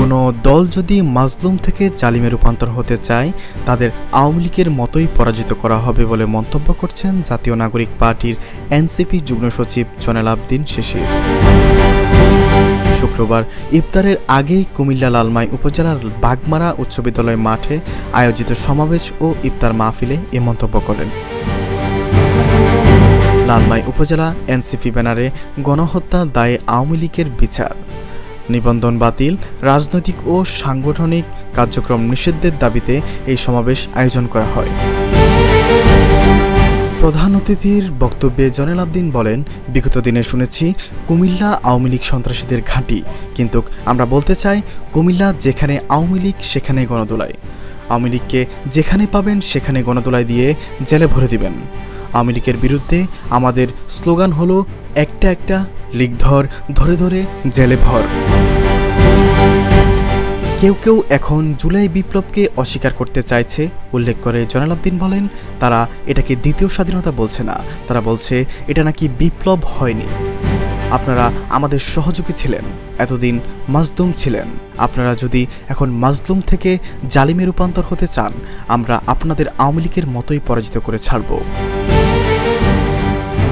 কোনো দল যদি মাজলুম থেকে জালিমে রূপান্তর হতে চায় তাদের আওয়ামী লীগের মতোই পরাজিত করা হবে বলে মন্তব্য করছেন জাতীয় নাগরিক পার্টির এনসিপি যুগ্ম সচিব জয়নাল আবদিন শিশির। শুক্রবার ইফতারের আগেই কুমিল্লা লালমাই উপজেলার বাগমারা উচ্চ বিদ্যালয় মাঠে আয়োজিত সমাবেশ ও ইফতার মাহফিলে এ মন্তব্য করেন। লালমাই উপজেলা এনসিপি ব্যানারে গণহত্যা দায়ে আওয়ামী লীগের বিচার, নিবন্ধন বাতিল, রাজনৈতিক ও সাংগঠনিক কার্যক্রম নিষিদ্ধের দাবিতে এই সমাবেশ আয়োজন করা হয়। প্রধান অতিথির বক্তব্যে জয়নাল আবদিন বলেন, বিগত দিনে শুনেছি কুমিল্লা আওয়ামী লীগ সন্ত্রাসীদের ঘাঁটি, কিন্তু আমরা বলতে চাই কুমিল্লা যেখানে আওয়ামী লীগ সেখানে গণদোলাই, আওয়ামী লীগকে যেখানে পাবেন সেখানে গণদোলাই দিয়ে জেলে ভরে দিবেন। আওয়ামী লীগের বিরুদ্ধে আমাদের স্লোগান হলো একটা একটা লীগ ধর, ধরে ধরে জেলে ভর। কেউ কেউ এখন জুলাই বিপ্লবকে অস্বীকার করতে চাইছে উল্লেখ করে জয়নাল আবদিন বলেন, তারা এটাকে দ্বিতীয় স্বাধীনতা বলছে না, তারা বলছে এটা নাকি বিপ্লব হয়নি। আপনারা আমাদের সহযোগী ছিলেন, এতদিন মাজলুম ছিলেন, আপনারা যদি এখন মাজলুম থেকে জালিমে রূপান্তর হতে চান, আমরা আপনাদের আওয়ামী লীগের মতোই পরাজিত করে ছাড়ব।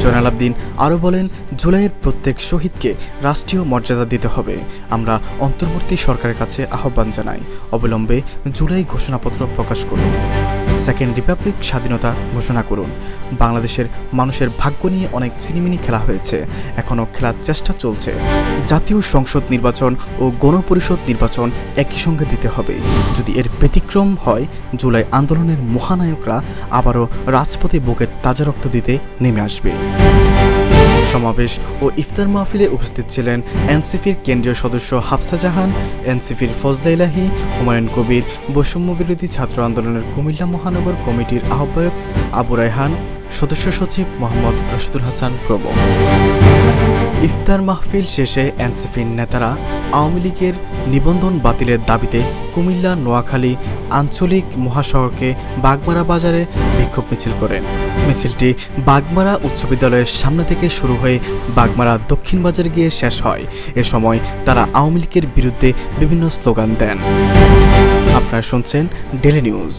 জয়নাল আবদিন আরও বলেন, জুলাইয়ের প্রত্যেক শহীদকে রাষ্ট্রীয় মর্যাদা দিতে হবে। আমরা অন্তর্বর্তী সরকারের কাছে আহ্বান জানাই, অবিলম্বে জুলাই ঘোষণাপত্র প্রকাশ করুন, সেকেন্ড রিপাবলিক স্বাধীনতা ঘোষণা করুন। বাংলাদেশের মানুষের ভাগ্য নিয়ে অনেক ছিনিমিনি খেলা হয়েছে, এখনও খেলার চেষ্টা চলছে। জাতীয় সংসদ নির্বাচন ও গণপরিষদ নির্বাচন একই সঙ্গে দিতে হবে। যদি এর ব্যতিক্রম হয়, জুলাই আন্দোলনের মহানায়করা আবারও রাজপথে বুকের তাজা রক্ত দিতে নেমে আসবে। সমাবেশ ও ইফতার মাহফিলে উপস্থিত ছিলেন এনসিপির কেন্দ্রীয় সদস্য হাফসা জাহান, এনসিপির ফজলা ইলাহি, হুমায়ুন কবির, বৈষম্য বিরোধী ছাত্র আন্দোলনের কুমিল্লা মহানগর কমিটির আহ্বায়ক আবু রায়হান, সদস্য সচিব মোহাম্মদ রশিদুল হাসান প্রমুখ। ইফতার মাহফিল শেষে এনসিপির নেতারা আওয়ামী লীগের নিবন্ধন বাতিলের দাবিতে কুমিল্লা নোয়াখালী আঞ্চলিক মহাসড়কে বাগমারা বাজারে বিক্ষোভ মিছিল করেন। মিছিলটি বাগমারা উচ্চ বিদ্যালয়ের সামনে থেকে শুরু হয়ে বাগমারা দক্ষিণ বাজারে গিয়ে শেষ হয়। এ সময় তারা আওয়ামী লীগের বিরুদ্ধে বিভিন্ন স্লোগান দেন। আপনারা শুনছেন ডেইলি নিউজ।